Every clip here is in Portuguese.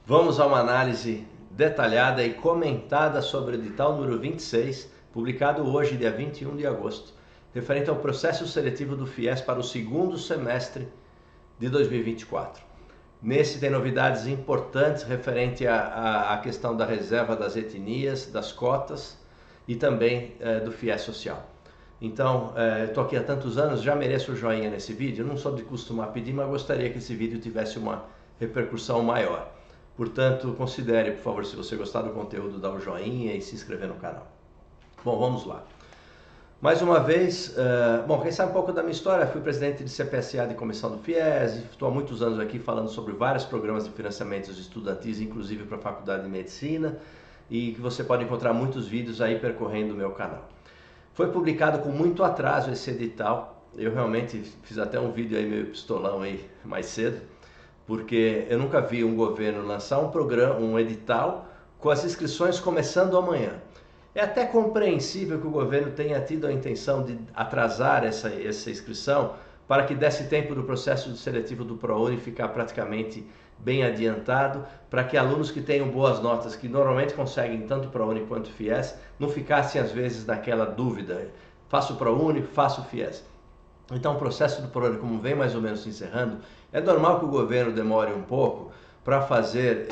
Vamos a uma análise detalhada e comentada sobre o edital número 26, publicado hoje, dia 21 de agosto, referente ao processo seletivo do FIES para o segundo semestre de 2024. Nesse tem novidades importantes referente à questão da reserva das etnias, das cotas e também do FIES social. Então, estou aqui há tantos anos, já mereço o joinha nesse vídeo. Eu não sou de costumar pedir, mas gostaria que esse vídeo tivesse uma repercussão maior. Portanto, considere, por favor, se você gostar do conteúdo, dar o joinha e se inscrever no canal. Bom, vamos lá. Mais uma vez, quem sabe um pouco da minha história, fui presidente de CPSA de comissão do FIES, estou há muitos anos aqui falando sobre vários programas de financiamentos estudantis, inclusive para a Faculdade de Medicina, e que você pode encontrar muitos vídeos aí percorrendo o meu canal. Foi publicado com muito atraso esse edital, eu realmente fiz até um vídeo aí meio pistolão aí mais cedo, porque eu nunca vi um governo lançar um edital com as inscrições começando amanhã. É até compreensível que o governo tenha tido a intenção de atrasar essa inscrição para que desse tempo do processo seletivo do ProUni ficar praticamente bem adiantado, para que alunos que tenham boas notas, que normalmente conseguem tanto ProUni quanto FIES, não ficassem às vezes naquela dúvida, faço o ProUni, faço o FIES. Então o processo do ProUni, como vem mais ou menos se encerrando, é normal que o governo demore um pouco para fazer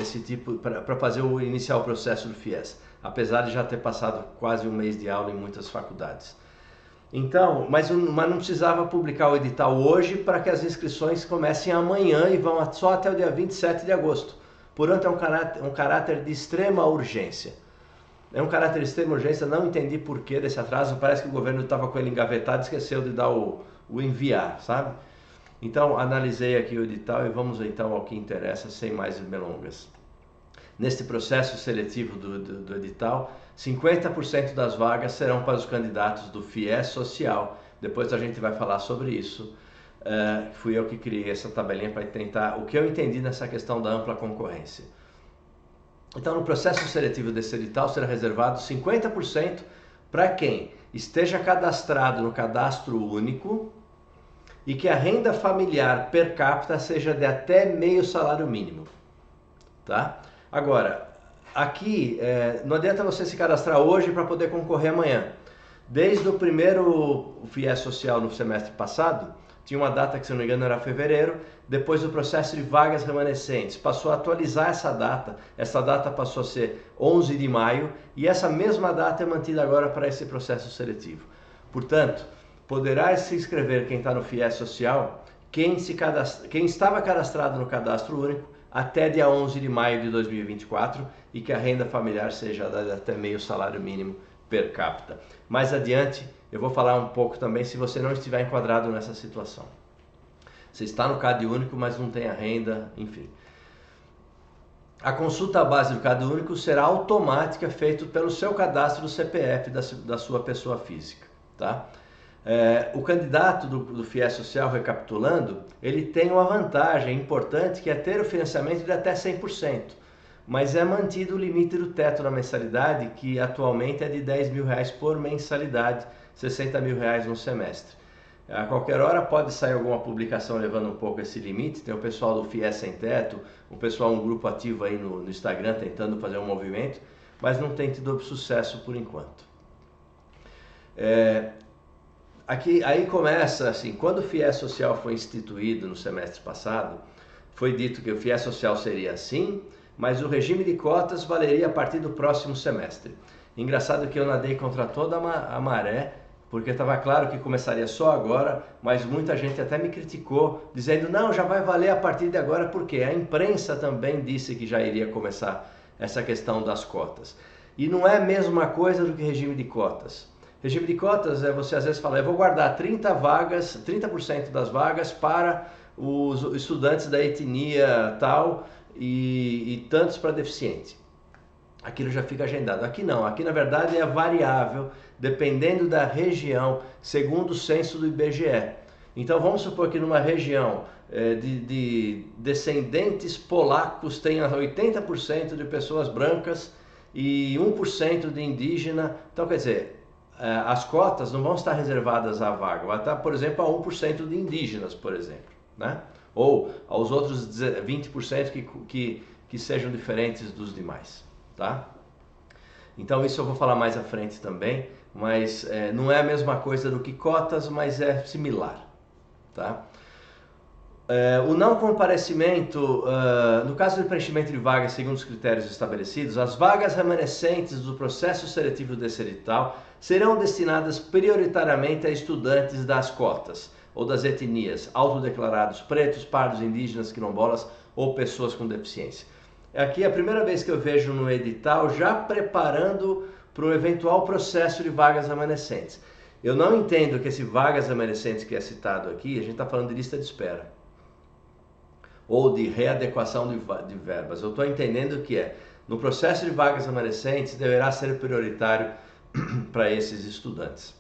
iniciar o processo do FIES, apesar de já ter passado quase um mês de aula em muitas faculdades. Então, mas não precisava publicar o edital hoje para que as inscrições comecem amanhã e vão só até o dia 27 de agosto. Portanto, é um caráter de extrema urgência. É um caráter de extrema urgência, não entendi porquê desse atraso, parece que o governo estava com ele engavetado e esqueceu de dar o enviar, sabe? Então, analisei aqui o edital e vamos então ao que interessa, sem mais delongas. Neste processo seletivo do edital, 50% das vagas serão para os candidatos do FIES social. Depois a gente vai falar sobre isso. Fui eu que criei essa tabelinha para tentar o que eu entendi nessa questão da ampla concorrência. Então, no processo seletivo desse edital será reservado 50% para quem esteja cadastrado no cadastro único e que a renda familiar per capita seja de até meio salário mínimo, tá? Agora, aqui não adianta você se cadastrar hoje para poder concorrer amanhã. Desde o primeiro FIES social no semestre passado, tinha uma data que, se não me engano, era fevereiro, depois do processo de vagas remanescentes, passou a atualizar essa data passou a ser 11 de maio, e essa mesma data é mantida agora para esse processo seletivo. Portanto, poderá se inscrever quem está no FIES social, quem estava cadastrado no cadastro único, até dia 11 de maio de 2024 e que a renda familiar seja de até meio salário mínimo per capita. Mais adiante eu vou falar um pouco também se você não estiver enquadrado nessa situação. Você está no CAD único, mas não tem a renda, enfim. A consulta à base do CAD único será automática, feita pelo seu cadastro do CPF da sua pessoa física, tá? O candidato do FIES social, recapitulando, ele tem uma vantagem importante que é ter o financiamento de até 100%, mas é mantido o limite do teto na mensalidade, que atualmente é de R$10 mil por mensalidade, R$60 mil no semestre. A qualquer hora pode sair alguma publicação levando um pouco esse limite, tem o pessoal do FIES Sem Teto, um grupo ativo aí no Instagram tentando fazer um movimento, mas não tem tido sucesso por enquanto. Aí começa assim, quando o FIES social foi instituído no semestre passado, foi dito que o FIES social seria assim, mas o regime de cotas valeria a partir do próximo semestre. Engraçado que eu nadei contra toda a maré, porque estava claro que começaria só agora, mas muita gente até me criticou, dizendo, não, já vai valer a partir de agora, porque a imprensa também disse que já iria começar essa questão das cotas. E não é a mesma coisa do que regime de cotas. Regime de cotas é você às vezes fala, eu vou guardar 30% das vagas para os estudantes da etnia tal e tantos para deficiente. Aquilo já fica agendado. Aqui não, aqui na verdade é variável, dependendo da região, segundo o censo do IBGE. Então vamos supor que numa região de descendentes polacos tenha 80% de pessoas brancas e 1% de indígena. Então quer dizer, as cotas não vão estar reservadas à vaga, vai estar, por exemplo, a 1% de indígenas, por exemplo, né? Ou aos outros 20% que sejam diferentes dos demais, tá? Então isso eu vou falar mais à frente também, mas não é a mesma coisa do que cotas, mas é similar, tá? O não comparecimento, no caso do preenchimento de vagas segundo os critérios estabelecidos, as vagas remanescentes do processo seletivo desse edital serão destinadas prioritariamente a estudantes das cotas ou das etnias, autodeclarados pretos, pardos, indígenas, quilombolas ou pessoas com deficiência. Aqui é a primeira vez que eu vejo no edital já preparando para o eventual processo de vagas remanescentes. Eu não entendo que esse vagas remanescentes que é citado aqui, a gente está falando de lista de espera ou de readequação de verbas. Eu estou entendendo que no processo de vagas remanescentes deverá ser prioritário para esses estudantes.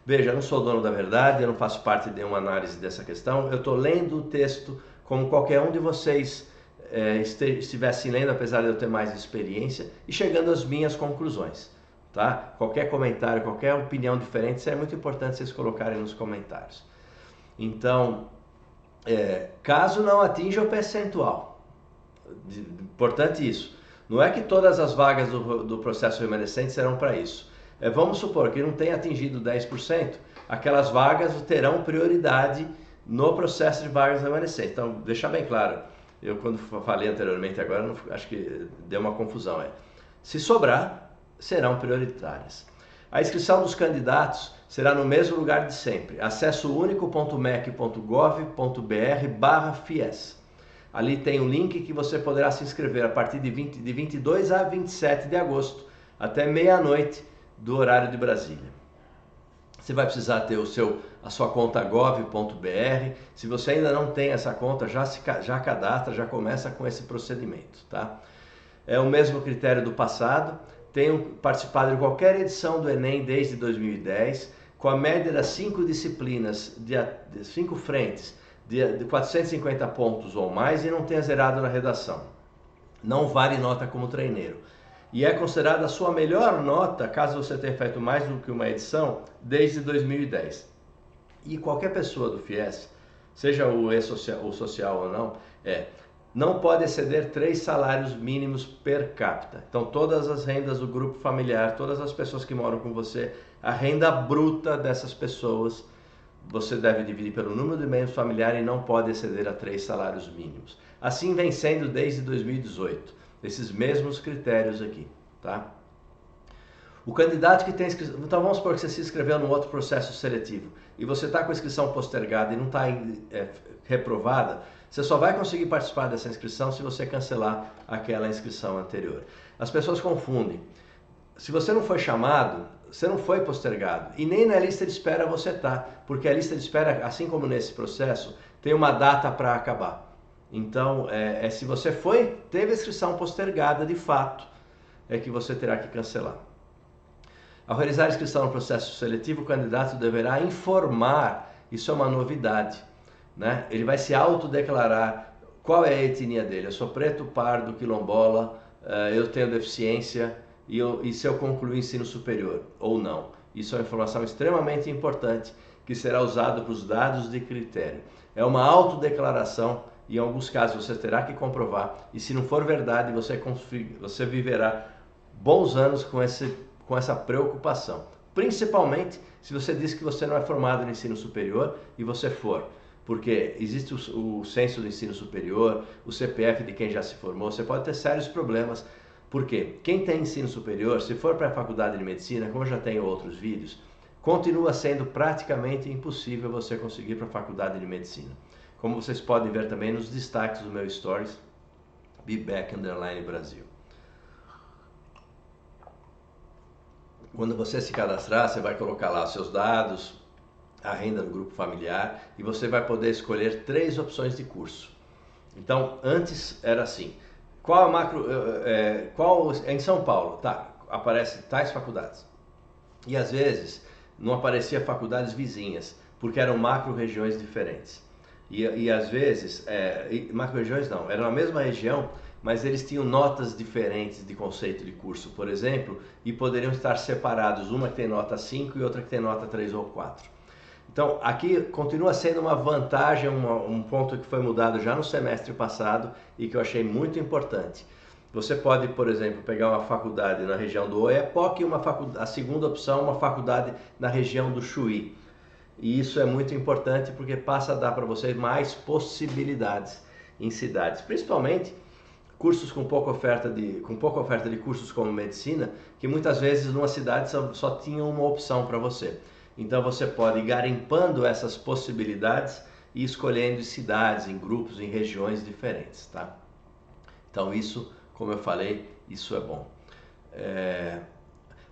Veja, eu não sou dono da verdade, eu não faço parte de uma análise dessa questão, eu estou lendo o texto como qualquer um de vocês estivesse lendo, apesar de eu ter mais experiência, e chegando às minhas conclusões. Tá? Qualquer comentário, qualquer opinião diferente, isso é muito importante vocês colocarem nos comentários. Então, caso não atinja o percentual, importante isso, não é que todas as vagas do processo remanescente serão para isso. Vamos supor que não tenha atingido 10%, aquelas vagas terão prioridade no processo de vagas remanescentes. Então, deixar bem claro, eu quando falei anteriormente agora, acho que deu uma confusão. Se sobrar, serão prioritárias. A inscrição dos candidatos será no mesmo lugar de sempre, acessounico.mec.gov.br/FIES. Ali tem um link que você poderá se inscrever a partir de 22 a 27 de agosto, até meia-noite do horário de Brasília. Você vai precisar ter a sua conta gov.br. Se você ainda não tem essa conta, já cadastra, já começa com esse procedimento, tá? É o mesmo critério do passado. Tenho participado de qualquer edição do Enem desde 2010, com a média das 5 disciplinas, de 5 frentes, de 450 pontos ou mais, e não tenha zerado na redação. Não vale nota como treineiro. E é considerada a sua melhor nota, caso você tenha feito mais do que uma edição, desde 2010. E qualquer pessoa do FIES, seja o social ou não pode exceder 3 salários mínimos per capita. Então todas as rendas do grupo familiar, todas as pessoas que moram com você, a renda bruta dessas pessoas, você deve dividir pelo número de membros familiares e não pode exceder a 3 salários mínimos. Assim vem sendo desde 2018, esses mesmos critérios aqui, tá? O candidato que tem inscrição, então vamos supor que você se inscreveu no outro processo seletivo e você está com a inscrição postergada e não está reprovada, você só vai conseguir participar dessa inscrição se você cancelar aquela inscrição anterior. As pessoas confundem. Se você não foi chamado, você não foi postergado e nem na lista de espera você está, porque a lista de espera, assim como nesse processo, tem uma data para acabar. Então, se você teve a inscrição postergada de fato, é que você terá que cancelar. Ao realizar a inscrição no processo seletivo, o candidato deverá informar, isso é uma novidade, né? Ele vai se autodeclarar qual é a etnia dele. Eu sou preto, pardo, quilombola, eu tenho deficiência e se eu concluir ensino superior ou não. Isso é uma informação extremamente importante que será usada para os dados de critério. É uma autodeclaração e em alguns casos você terá que comprovar, e se não for verdade, você viverá bons anos com essa preocupação. Principalmente se você diz que você não é formado no ensino superior e você for. Porque existe o censo do ensino superior, o CPF de quem já se formou, você pode ter sérios problemas. Porque quem tem ensino superior, se for para a faculdade de medicina, como eu já tenho outros vídeos, continua sendo praticamente impossível você conseguir para a faculdade de medicina. Como vocês podem ver também nos destaques do meu Stories, BeBack_Brasil. Quando você se cadastrar, você vai colocar lá os seus dados, a renda do grupo familiar, e você vai poder escolher 3 opções de curso. Então, antes era assim, em São Paulo, aparece tais faculdades. E às vezes não aparecia faculdades vizinhas, porque eram macro-regiões diferentes. E às vezes, macro-regiões não, eram na mesma região, mas eles tinham notas diferentes de conceito de curso, por exemplo, e poderiam estar separados, uma que tem nota 5 e outra que tem nota 3 ou 4. Então, aqui continua sendo uma vantagem, um ponto que foi mudado já no semestre passado e que eu achei muito importante. Você pode, por exemplo, pegar uma faculdade na região do Oiapoque e a segunda opção, uma faculdade na região do Chuí. E isso é muito importante porque passa a dar para você mais possibilidades em cidades, principalmente cursos com pouca oferta de cursos como medicina, que muitas vezes numa cidade só tinha uma opção para você. Então você pode ir garimpando essas possibilidades e escolhendo cidades, em grupos, em regiões diferentes, tá? Então isso, como eu falei, isso é bom.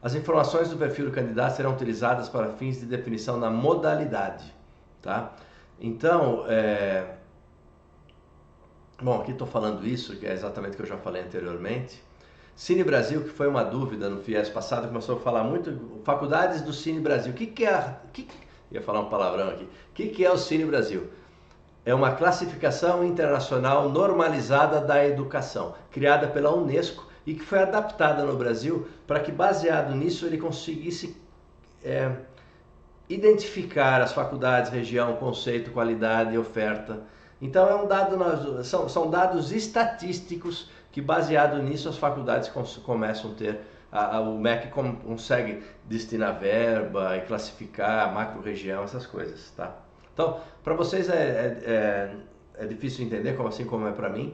As informações do perfil do candidato serão utilizadas para fins de definição da modalidade, tá? Então, bom, aqui estou falando isso, que é exatamente o que eu já falei anteriormente. Cine Brasil, que foi uma dúvida no FIES passado, começou a falar muito, faculdades do Cine Brasil. Ia falar um palavrão aqui. O que é o Cine Brasil? É uma classificação internacional normalizada da educação, criada pela Unesco e que foi adaptada no Brasil para que, baseado nisso, ele conseguisse identificar as faculdades, região, conceito, qualidade e oferta. Então é um dado, são dados estatísticos que, baseado nisso, as faculdades começam a ter, o MEC consegue destinar verba e classificar macro-região, essas coisas, tá? Então, para vocês é difícil entender, assim como é para mim,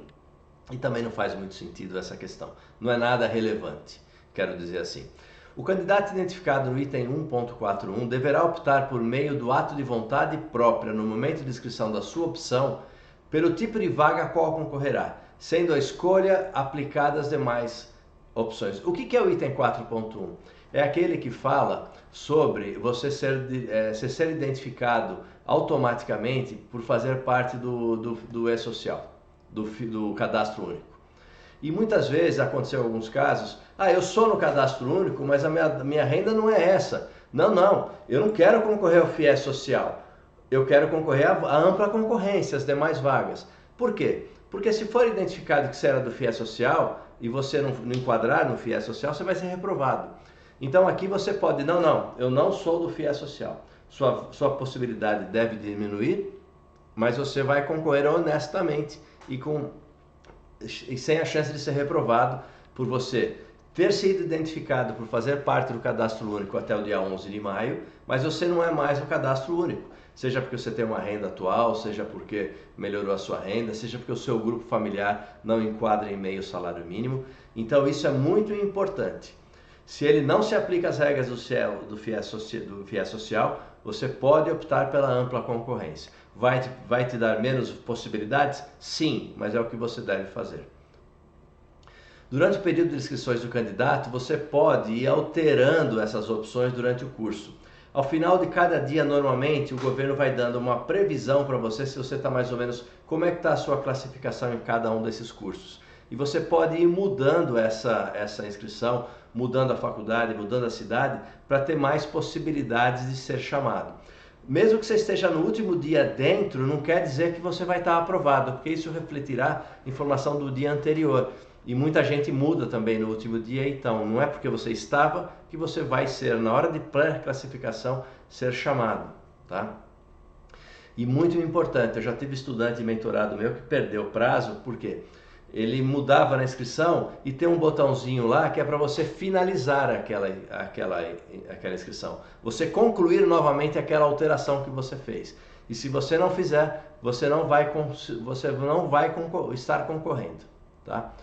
e também não faz muito sentido essa questão. Não é nada relevante, quero dizer assim. O candidato identificado no item 1.41 deverá optar por meio do ato de vontade própria no momento de inscrição da sua opção pelo tipo de vaga a qual concorrerá, sendo a escolha aplicada às demais opções. O que é o item 4.1? É aquele que fala sobre você ser identificado automaticamente por fazer parte do E-Social, do Cadastro Único. E muitas vezes aconteceu em alguns casos, eu sou no Cadastro Único, mas a minha renda não é essa. Não, eu não quero concorrer ao FIES Social. Eu quero concorrer à ampla concorrência, às demais vagas. Por quê? Porque se for identificado que você era do FIES Social e você não enquadrar no FIES Social, você vai ser reprovado. Então aqui você pode, eu não sou do FIES Social. Sua possibilidade deve diminuir, mas você vai concorrer honestamente e sem a chance de ser reprovado por você ter sido identificado por fazer parte do Cadastro Único até o dia 11 de maio, mas você não é mais o Cadastro Único. Seja porque você tem uma renda atual, seja porque melhorou a sua renda, seja porque o seu grupo familiar não enquadra em meio salário mínimo. Então isso é muito importante. Se ele não se aplica às regras do FIES Social, você pode optar pela ampla concorrência. Vai te dar menos possibilidades? Sim, mas é o que você deve fazer. Durante o período de inscrições do candidato, você pode ir alterando essas opções durante o curso. Ao final de cada dia, normalmente, o governo vai dando uma previsão para você se você está mais ou menos, como é que está a sua classificação em cada um desses cursos. E você pode ir mudando essa inscrição, mudando a faculdade, mudando a cidade, para ter mais possibilidades de ser chamado. Mesmo que você esteja no último dia dentro, não quer dizer que você vai estar aprovado, porque isso refletirá informação do dia anterior. E muita gente muda também no último dia, então não é porque você estava que você vai ser, na hora de pré-classificação, ser chamado, tá? E muito importante, eu já tive estudante mentorado meu que perdeu o prazo, porque ele mudava na inscrição e tem um botãozinho lá que é para você finalizar aquela inscrição. Você concluir novamente aquela alteração que você fez. E se você não fizer, você não vai estar concorrendo, tá?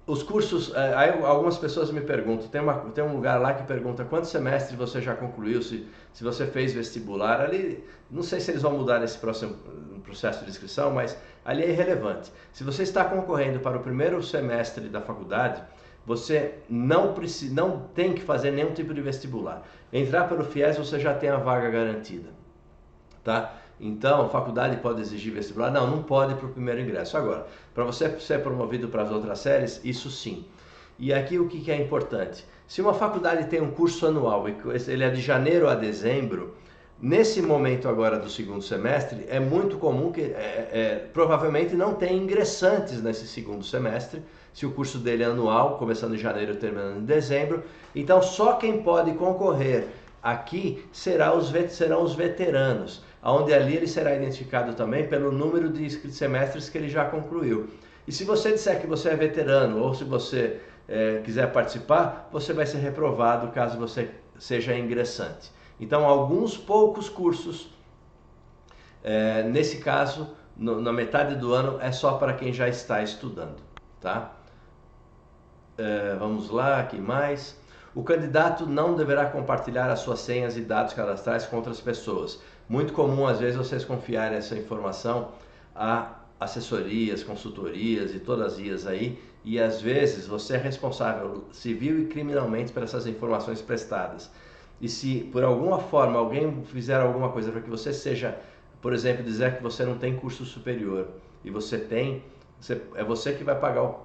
Os cursos, aí algumas pessoas me perguntam, tem um lugar lá que pergunta quantos semestres você já concluiu, se você fez vestibular, ali, não sei se eles vão mudar nesse próximo processo de inscrição, mas ali é irrelevante. Se você está concorrendo para o primeiro semestre da faculdade, você não tem que fazer nenhum tipo de vestibular. Entrar pelo FIES você já tem a vaga garantida, tá? Então, a faculdade pode exigir vestibular? Não pode para o primeiro ingresso. Agora, para você ser promovido para as outras séries, isso sim. E aqui o que é importante? Se uma faculdade tem um curso anual, ele é de janeiro a dezembro, nesse momento agora do segundo semestre, é muito comum que provavelmente não tem ingressantes nesse segundo semestre, se o curso dele é anual, começando em janeiro e terminando em dezembro. Então, só quem pode concorrer Aqui serão os veteranos, onde ali ele será identificado também pelo número de semestres que ele já concluiu. E se você disser que você é veterano ou se você quiser participar, você vai ser reprovado caso você seja ingressante. Então, alguns poucos cursos, nesse caso, na metade do ano, é só para quem já está estudando, tá? Vamos lá, aqui mais. O candidato não deverá compartilhar as suas senhas e dados cadastrais com outras pessoas. Muito comum, às vezes, vocês confiarem essa informação a assessorias, consultorias e todas as IAs aí, e às vezes você é responsável civil e criminalmente por essas informações prestadas. E se por alguma forma alguém fizer alguma coisa para que você seja, por exemplo, dizer que você não tem curso superior e você tem, é você que vai pagar o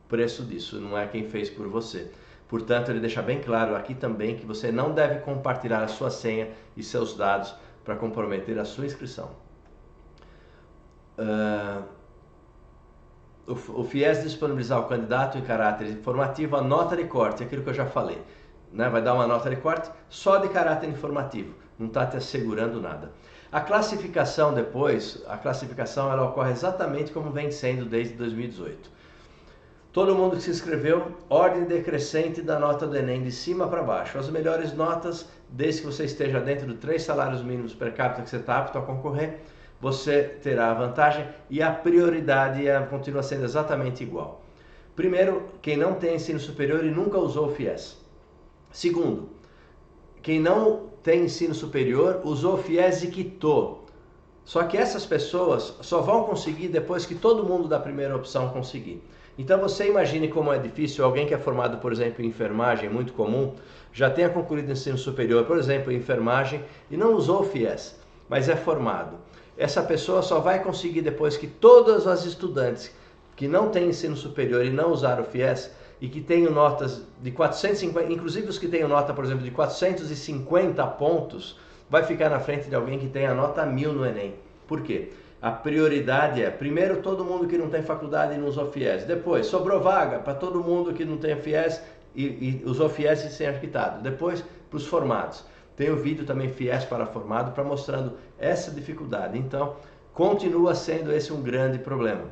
preço disso, não é quem fez por você. Portanto, ele deixa bem claro aqui também que você não deve compartilhar a sua senha e seus dados para comprometer a sua inscrição. O FIES disponibilizar ao candidato em caráter informativo a nota de corte, aquilo que eu já falei, né? Vai dar uma nota de corte só de caráter informativo, não está te assegurando nada. A classificação depois, ela ocorre exatamente como vem sendo desde 2018. Todo mundo que se inscreveu, ordem decrescente da nota do Enem, de cima para baixo. As melhores notas, desde que você esteja dentro de 3 salários mínimos per capita que você está apto a concorrer, você terá a vantagem e a prioridade continua sendo exatamente igual. Primeiro, quem não tem ensino superior e nunca usou o FIES. Segundo, quem não tem ensino superior, usou o FIES e quitou. Só que essas pessoas só vão conseguir depois que todo mundo da primeira opção conseguir. Então você imagine como é difícil alguém que é formado, por exemplo, em enfermagem, muito comum, já tenha concluído ensino superior, por exemplo, em enfermagem, e não usou o FIES, mas é formado. Essa pessoa só vai conseguir depois que todas as estudantes que não têm ensino superior e não usaram o FIES e que tenham notas de 450, inclusive os que tenham nota, por exemplo, de 450 pontos, vai ficar na frente de alguém que tenha nota 1000 no Enem. Por quê? A prioridade é, primeiro, todo mundo que não tem faculdade e não usou FIES. Depois, sobrou vaga para todo mundo que não tem FIES e usou FIES e sem arquitado. Depois, para os formados. Tem o vídeo também FIES para formado, para mostrando essa dificuldade. Então, continua sendo esse um grande problema.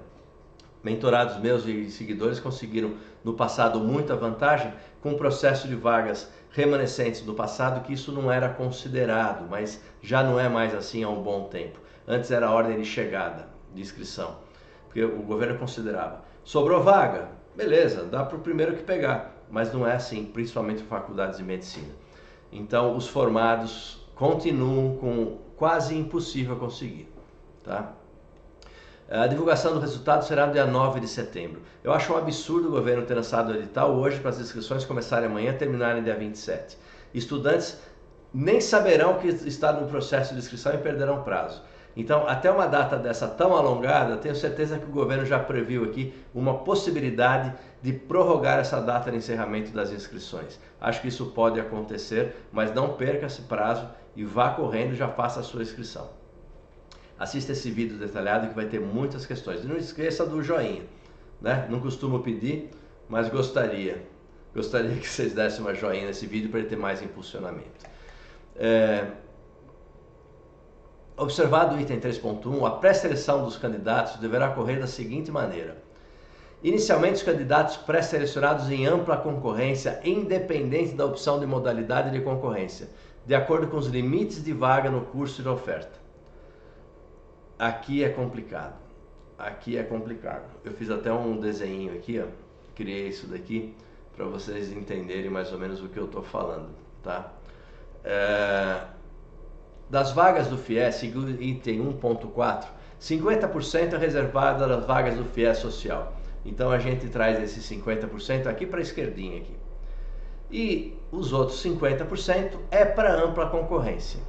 Mentorados meus e seguidores conseguiram no passado muita vantagem com o processo de vagas remanescentes do passado, que isso não era considerado, mas já não é mais assim há um bom tempo. Antes era a ordem de chegada, de inscrição, porque o governo considerava. Sobrou vaga? Beleza, dá para o primeiro que pegar, mas não é assim, principalmente faculdades de medicina. Então, os formados continuam com quase impossível conseguir, tá? A divulgação do resultado será no dia 9 de setembro. Eu acho um absurdo o governo ter lançado o edital hoje para as inscrições começarem amanhã e terminarem dia 27. Estudantes nem saberão que está no processo de inscrição e perderão prazo. Então, até uma data dessa tão alongada, tenho certeza que o governo já previu aqui uma possibilidade de prorrogar essa data de encerramento das inscrições. Acho que isso pode acontecer, mas não perca esse prazo e vá correndo e já faça a sua inscrição. Assista esse vídeo detalhado que vai ter muitas questões. E não esqueça do joinha, né? Não costumo pedir, mas gostaria que vocês dessem uma joinha nesse vídeo para ele ter mais impulsionamento. Observado o item 3.1, a pré-seleção dos candidatos deverá ocorrer da seguinte maneira. Inicialmente, os candidatos pré-selecionados em ampla concorrência, independente da opção de modalidade de concorrência, de acordo com os limites de vaga no curso de oferta. Aqui é complicado. Aqui é complicado. Eu fiz até um desenho aqui, ó. Criei isso daqui para vocês entenderem mais ou menos o que eu estou falando, tá? Das vagas do FIES, segundo item 1.4, 50% é reservada das vagas do FIES social. Então a gente traz esse 50% aqui para a esquerdinha aqui. E os outros 50% é para ampla concorrência.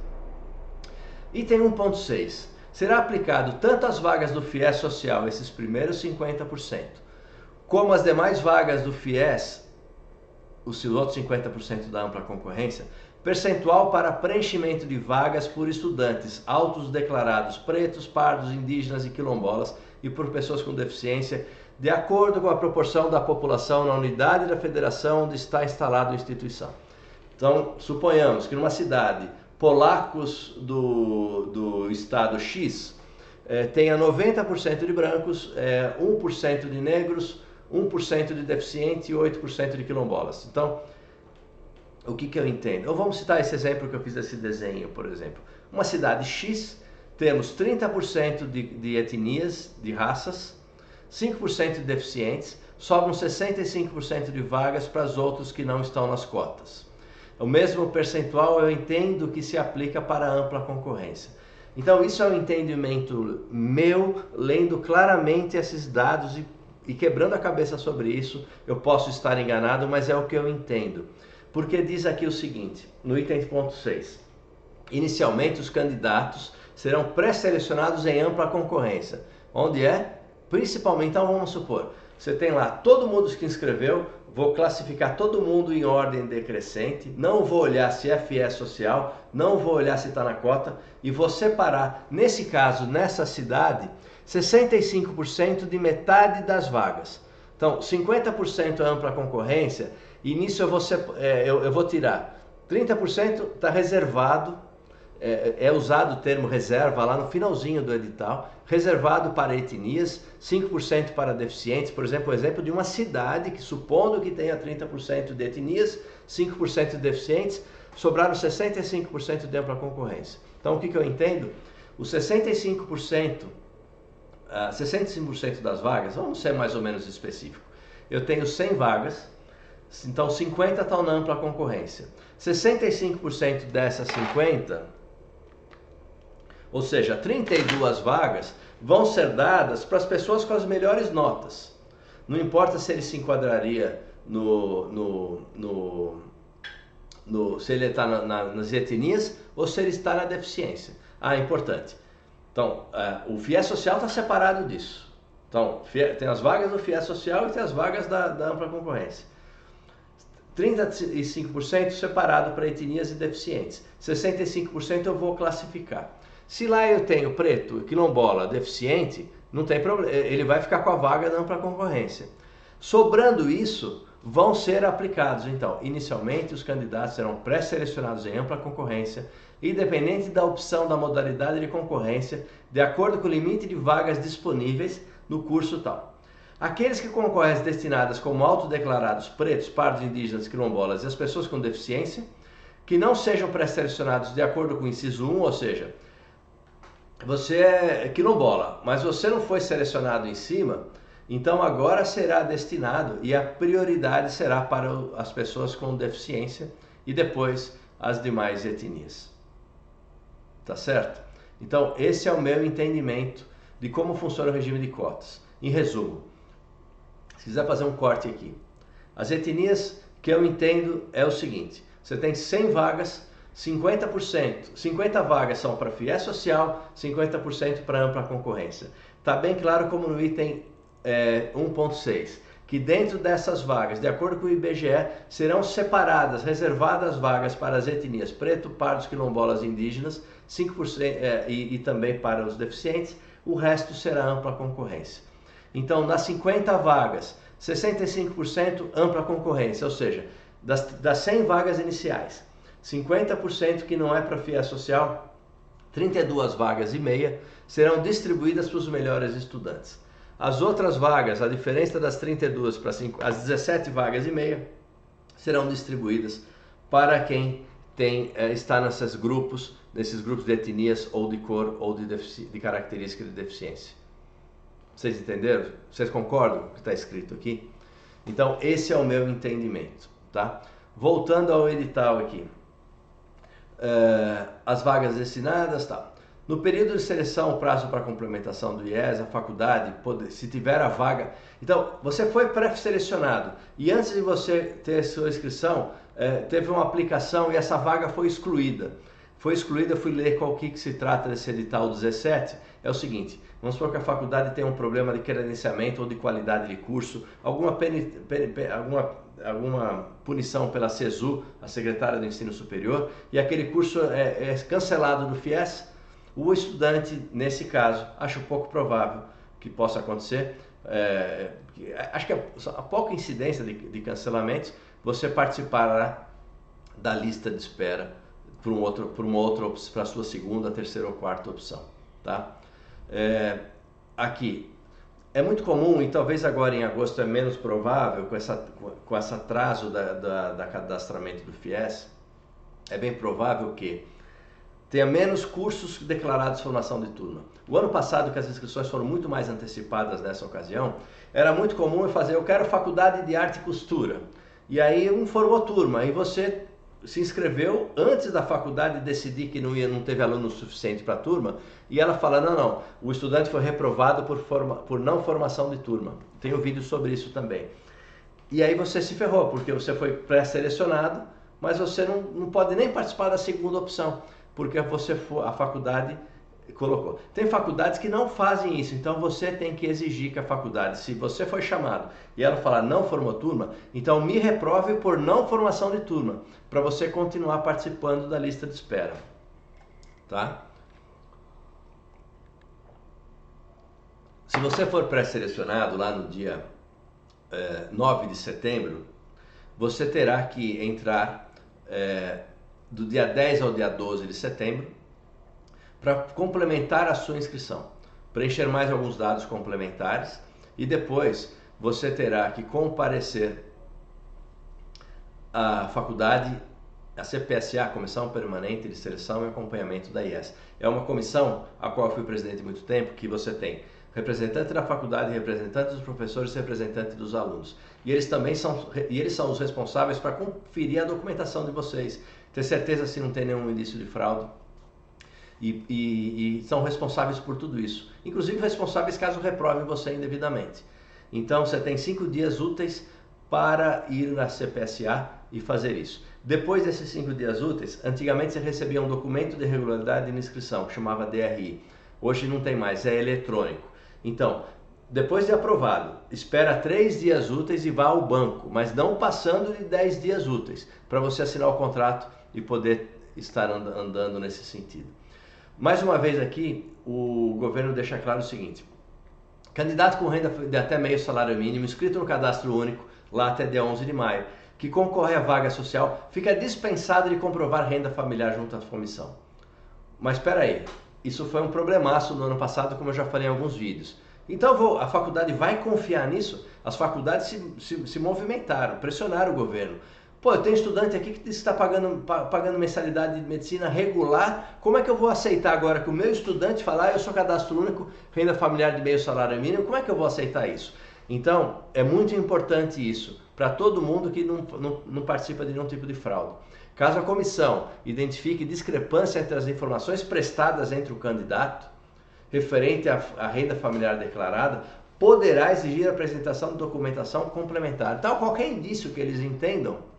Item 1.6. Será aplicado tanto as vagas do FIES social, esses primeiros 50%, como as demais vagas do FIES, os outros 50% da ampla concorrência, percentual para preenchimento de vagas por estudantes autos declarados pretos, pardos, indígenas e quilombolas e por pessoas com deficiência, de acordo com a proporção da população na unidade da federação onde está instalada a instituição. Então, suponhamos que numa cidade, polacos do estado X tenha 90% de brancos, 1% de negros, 1% de deficiente e 8% de quilombolas. Então, o que eu entendo? Vamos citar esse exemplo que eu fiz desse desenho, por exemplo. Uma cidade X, temos 30% de etnias, de raças, 5% de deficientes, sobram 65% de vagas para os outros que não estão nas cotas. O mesmo percentual eu entendo que se aplica para a ampla concorrência. Então isso é um entendimento meu, lendo claramente esses dados e quebrando a cabeça sobre isso. Eu posso estar enganado, mas é o que eu entendo. Porque diz aqui o seguinte, no item ponto 6. Inicialmente os candidatos serão pré-selecionados em ampla concorrência. Onde é? Principalmente, então vamos supor, você tem lá todo mundo que inscreveu, vou classificar todo mundo em ordem decrescente, não vou olhar se é FIES social, não vou olhar se está na cota e vou separar, nesse caso, nessa cidade, 65% de metade das vagas. Então, 50% é ampla concorrência e nisso eu vou tirar 30% está reservado, é usado o termo reserva lá no finalzinho do edital, reservado para etnias, 5% para deficientes, por exemplo, o exemplo de uma cidade que supondo que tenha 30% de etnias, 5% de deficientes, sobraram 65% de ampla concorrência. Então o que eu entendo? Os 65% das vagas, vamos ser mais ou menos específico, eu tenho 100 vagas, então 50 estão na ampla concorrência. 65% dessas 50, ou seja, 32 vagas, vão ser dadas para as pessoas com as melhores notas. Não importa se ele se enquadraria se ele está nas etnias ou se ele está na deficiência. Importante. Então, o FIES social está separado disso. Então, tem as vagas do FIES social e tem as vagas da ampla concorrência. 35% separado para etnias e deficientes. 65% eu vou classificar. Se lá eu tenho preto, quilombola, deficiente, não tem problema, ele vai ficar com a vaga da ampla concorrência. Sobrando isso, vão ser aplicados. Então, inicialmente os candidatos serão pré-selecionados em ampla concorrência, independente da opção da modalidade de concorrência, de acordo com o limite de vagas disponíveis no curso tal. Aqueles que concorrem às destinadas como autodeclarados pretos, pardos, indígenas, quilombolas e as pessoas com deficiência, que não sejam pré-selecionados de acordo com o inciso 1, ou seja, você é quilombola, mas você não foi selecionado em cima, então agora será destinado e a prioridade será para as pessoas com deficiência e depois as demais etnias. Tá certo? Então esse é o meu entendimento de como funciona o regime de cotas. Em resumo, se quiser fazer um corte aqui, as etnias que eu entendo é o seguinte, você tem 100 vagas, 50 vagas são para FIES social, 50% para ampla concorrência. Está bem claro como no item 1.6, que dentro dessas vagas, de acordo com o IBGE, serão separadas, reservadas vagas para as etnias preto, pardos, quilombolas e indígenas, 5%, e também para os deficientes, o resto será ampla concorrência. Então, nas 50 vagas, 65% ampla concorrência, ou seja, das 100 vagas iniciais, 50% que não é para FIES social, 32 vagas e meia, serão distribuídas para os melhores estudantes. As outras vagas, a diferença das 32 para as 17 vagas e meia, serão distribuídas para quem está nesses grupos de etnias ou de cor ou de característica de deficiência. Vocês entenderam? Vocês concordam com o que está escrito aqui? Então esse é o meu entendimento, tá? Voltando ao edital aqui. As vagas destinadas, tá? No período de seleção, o prazo para complementação do IES, a faculdade, se tiver a vaga... Então, você foi pré-selecionado e antes de você ter sua inscrição, teve uma aplicação e essa vaga foi excluída. Eu fui ler qual que se trata desse edital 17, é o seguinte, vamos supor que a faculdade tem um problema de credenciamento ou de qualidade de curso, alguma punição pela CESU, a Secretária do Ensino Superior, e aquele curso é cancelado do FIES, o estudante, nesse caso, acho pouco provável que possa acontecer, acho que a pouca incidência de cancelamentos, você participará da lista de espera para a sua segunda, terceira ou quarta opção, tá? Aqui é muito comum, e talvez agora em agosto é menos provável, com esse atraso da cadastramento do FIES, é bem provável que tenha menos cursos declarados de formação de turma. O ano passado, que as inscrições foram muito mais antecipadas nessa ocasião, era muito comum eu quero faculdade de arte e costura. E aí formou turma, e você se inscreveu antes da faculdade decidir que não teve aluno suficiente para a turma, e ela fala, não, o estudante foi reprovado por não formação de turma. Tem um vídeo sobre isso também. E aí você se ferrou, porque você foi pré-selecionado, mas você não pode nem participar da segunda opção, porque a faculdade colocou. Tem faculdades que não fazem isso, então você tem que exigir que a faculdade, se você foi chamado e ela falar não formou turma, então me reprove por não formação de turma, para você continuar participando da lista de espera, tá? Se você for pré-selecionado lá no dia 9 de setembro, você terá que entrar do dia 10 ao dia 12 de setembro para complementar a sua inscrição, preencher mais alguns dados complementares e depois você terá que comparecer à faculdade, a CPSA, Comissão Permanente de Seleção e Acompanhamento da IES. É uma comissão a qual eu fui presidente há muito tempo, que você tem representante da faculdade, representante dos professores e representante dos alunos. E eles são os responsáveis para conferir a documentação de vocês, ter certeza se não tem nenhum indício de fraude. E são responsáveis por tudo isso, inclusive responsáveis caso reprovem você indevidamente. Então você tem 5 dias úteis para ir na CPSA e fazer isso. Depois desses 5 dias úteis, antigamente você recebia um documento de regularidade de inscrição, que chamava DRI. Hoje não tem mais, é eletrônico. Então, depois de aprovado, espera 3 dias úteis e vá ao banco, mas não passando de 10 dias úteis, para você assinar o contrato e poder estar andando nesse sentido. Mais uma vez aqui, o governo deixa claro o seguinte: candidato com renda de até meio salário mínimo, inscrito no cadastro único, lá até dia 11 de maio, que concorre à vaga social, fica dispensado de comprovar renda familiar junto à comissão. Mas espera aí, isso foi um problemaço no ano passado, como eu já falei em alguns vídeos. Então a faculdade vai confiar nisso? As faculdades se movimentaram, pressionaram o governo. Pô, eu tenho estudante aqui que está pagando mensalidade de medicina regular, como é que eu vou aceitar agora que o meu estudante falar, eu sou cadastro único, renda familiar de meio salário mínimo, como é que eu vou aceitar isso? Então, é muito importante isso, para todo mundo que não participa de nenhum tipo de fraude. Caso a comissão identifique discrepância entre as informações prestadas entre o candidato, referente à renda familiar declarada, poderá exigir a apresentação de documentação complementar. Então, qualquer indício que eles entendam,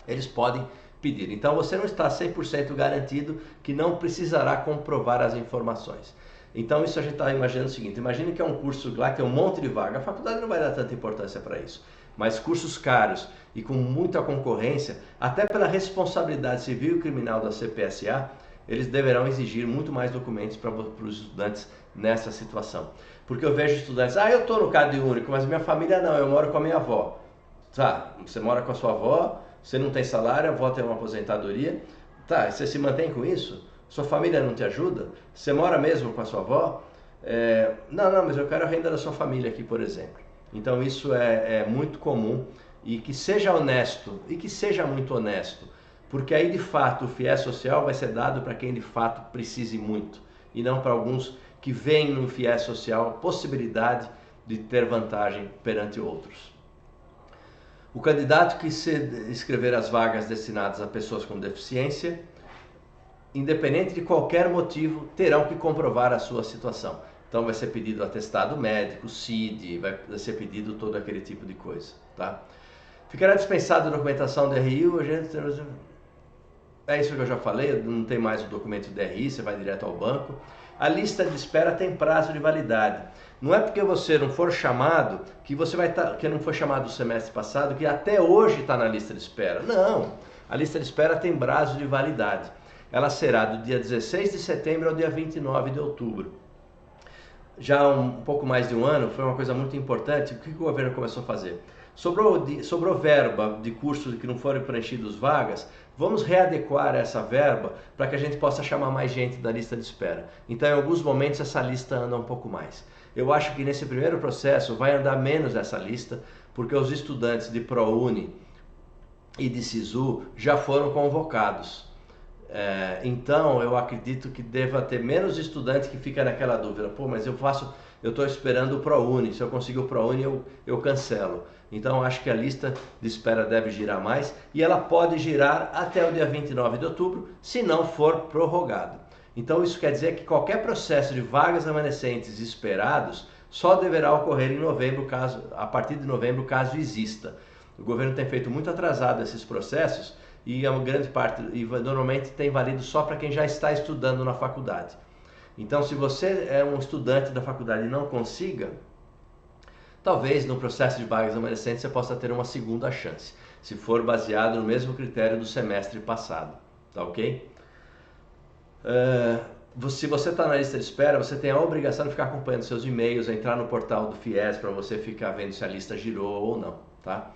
eles podem pedir. Então você não está 100% garantido que não precisará comprovar as informações. Então isso a gente está imaginando o seguinte: imagine que é um curso lá que tem um monte de vaga, a faculdade não vai dar tanta importância para isso, mas cursos caros e com muita concorrência, até pela responsabilidade civil e criminal da CPSA, eles deverão exigir muito mais documentos para os estudantes nessa situação. Porque eu vejo estudantes, eu estou no Cade Único, mas minha família não, eu moro com a minha avó. Tá, você mora com a sua avó, você não tem salário, a avó tem uma aposentadoria, tá, você se mantém com isso? Sua família não te ajuda? Você mora mesmo com a sua avó? Não, mas eu quero a renda da sua família aqui, por exemplo. Então isso é muito comum, e que seja honesto, e que seja muito honesto, porque aí de fato o FIES social vai ser dado para quem de fato precise muito, e não para alguns que veem no FIES social a possibilidade de ter vantagem perante outros. O candidato que se inscrever as vagas destinadas a pessoas com deficiência, independente de qualquer motivo, terão que comprovar a sua situação. Então vai ser pedido atestado médico, CID, vai ser pedido todo aquele tipo de coisa, tá? Ficará dispensado a documentação DRI, é isso que eu já falei, não tem mais o documento DRI, você vai direto ao banco. A lista de espera tem prazo de validade. Não é porque você não for chamado, que você vai estar, que não foi chamado no semestre passado, que até hoje está na lista de espera. Não, a lista de espera tem prazo de validade. Ela será do dia 16 de setembro ao dia 29 de outubro. Já há um pouco mais de um ano, foi uma coisa muito importante. O que o governo começou a fazer? Sobrou verba de cursos que não foram preenchidos vagas, vamos readequar essa verba para que a gente possa chamar mais gente da lista de espera. Então, em alguns momentos, essa lista anda um pouco mais. Eu acho que nesse primeiro processo vai andar menos essa lista, porque os estudantes de ProUni e de SISU já foram convocados. Então, eu acredito que deva ter menos estudantes que ficam naquela dúvida. Pô, mas eu estou esperando o ProUni, se eu conseguir o ProUni eu cancelo. Então, acho que a lista de espera deve girar mais e ela pode girar até o dia 29 de outubro, se não for prorrogado. Então, isso quer dizer que qualquer processo de vagas remanescentes esperados só deverá ocorrer em novembro, a partir de novembro, caso exista. O governo tem feito muito atrasado esses processos e a grande parte, e normalmente tem valido só para quem já está estudando na faculdade. Então, se você é um estudante da faculdade e não consiga, talvez no processo de vagas remanescentes você possa ter uma segunda chance, se for baseado no mesmo critério do semestre passado, tá ok? Se você está na lista de espera, você tem a obrigação de ficar acompanhando seus e-mails, entrar no portal do FIES para você ficar vendo se a lista girou ou não, tá?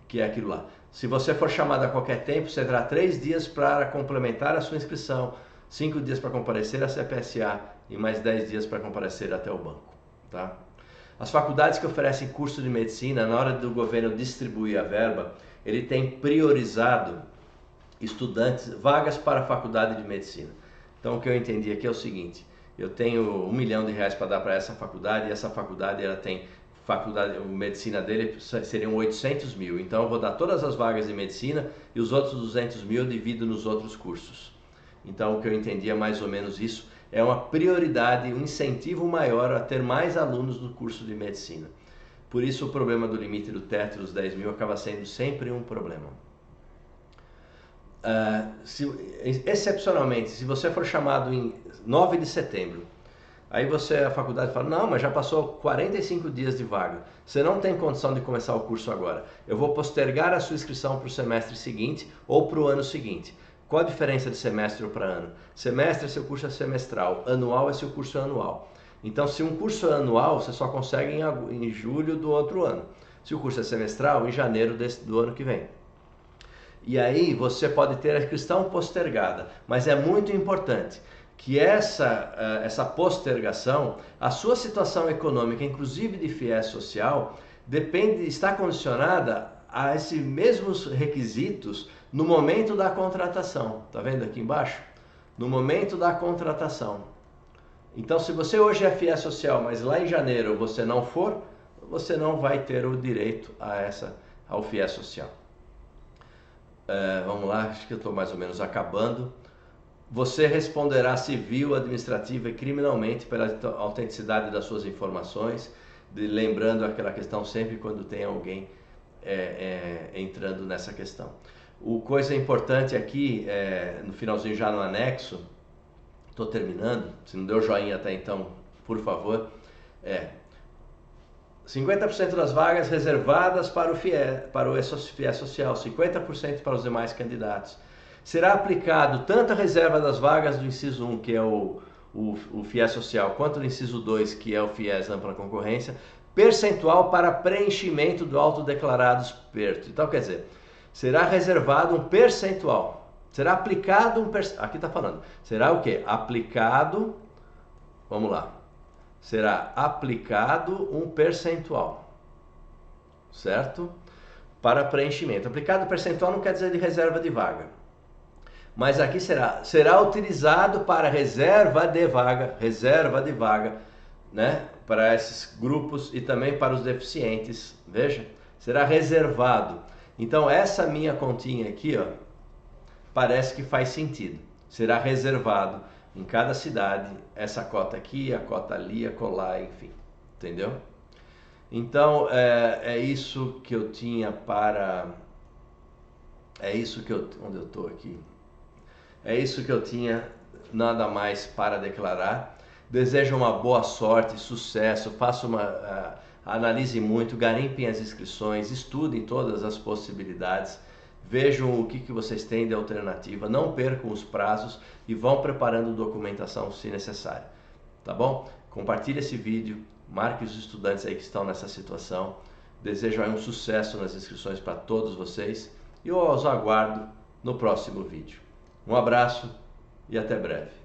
Que é aquilo lá. Se você for chamado a qualquer tempo, você terá 3 dias para complementar a sua inscrição, 5 dias para comparecer à CPSA e mais 10 dias para comparecer até o banco, tá? As faculdades que oferecem curso de medicina, na hora do governo distribuir a verba, ele tem priorizado estudantes, vagas para a faculdade de medicina. Então, o que eu entendi aqui é o seguinte: eu tenho R$1 milhão para dar para essa faculdade, e essa faculdade ela tem a medicina dele seriam 800 mil. Então, eu vou dar todas as vagas de medicina e os outros 200 mil eu divido nos outros cursos. Então, o que eu entendi é mais ou menos isso. É uma prioridade, um incentivo maior a ter mais alunos no curso de medicina. Por isso, o problema do limite do teto dos 10 mil acaba sendo sempre um problema. Excepcionalmente, se você for chamado em 9 de setembro, aí a faculdade fala, não, mas já passou 45 dias de vaga, você não tem condição de começar o curso agora, eu vou postergar a sua inscrição para o semestre seguinte ou para o ano seguinte. Qual a diferença de semestre ou para ano? Semestre é se o curso é semestral, anual é se o curso é anual. Então, se um curso é anual, você só consegue em julho do outro ano. Se o curso é semestral, em janeiro do ano que vem. E aí você pode ter a inscrição postergada, mas é muito importante que essa postergação, a sua situação econômica, inclusive de FIES social, está condicionada a esses mesmos requisitos no momento da contratação. Tá vendo aqui embaixo? No momento da contratação. Então, se você hoje é FIES social, mas lá em janeiro você não for, você não vai ter o direito ao FIES social. Vamos lá, acho que eu estou mais ou menos acabando. Você responderá civil, administrativa e criminalmente pela autenticidade das suas informações, lembrando aquela questão sempre quando tem alguém entrando nessa questão. Coisa importante aqui, no finalzinho já no anexo, estou terminando, se não deu joinha até então, por favor, 50% das vagas reservadas para o FIES social, 50% para os demais candidatos. Será aplicado tanto a reserva das vagas do inciso 1, que é o FIES social, quanto do inciso 2, que é o FIES ampla concorrência, percentual para preenchimento do autodeclarado esperto. Então, quer dizer, será reservado um percentual, será aplicado aqui está falando, será o quê? Aplicado, vamos lá, será aplicado um percentual, certo? Para preenchimento. Aplicado percentual não quer dizer de reserva de vaga, mas aqui será utilizado para reserva de vaga, né? Para esses grupos e também para os deficientes, veja, será reservado. Então essa minha continha aqui, ó, parece que faz sentido. Será reservado em cada cidade essa cota aqui, a cota ali, a colar, enfim, entendeu? Então é isso que eu tinha para, onde eu estou aqui? É isso que eu tinha, nada mais para declarar. Desejo uma boa sorte, sucesso, analise muito, garimpem as inscrições, estudem todas as possibilidades, vejam o que vocês têm de alternativa, não percam os prazos e vão preparando documentação se necessário, tá bom? Compartilhe esse vídeo, marque os estudantes aí que estão nessa situação. Desejo aí um sucesso nas inscrições para todos vocês e eu os aguardo no próximo vídeo. Um abraço e até breve.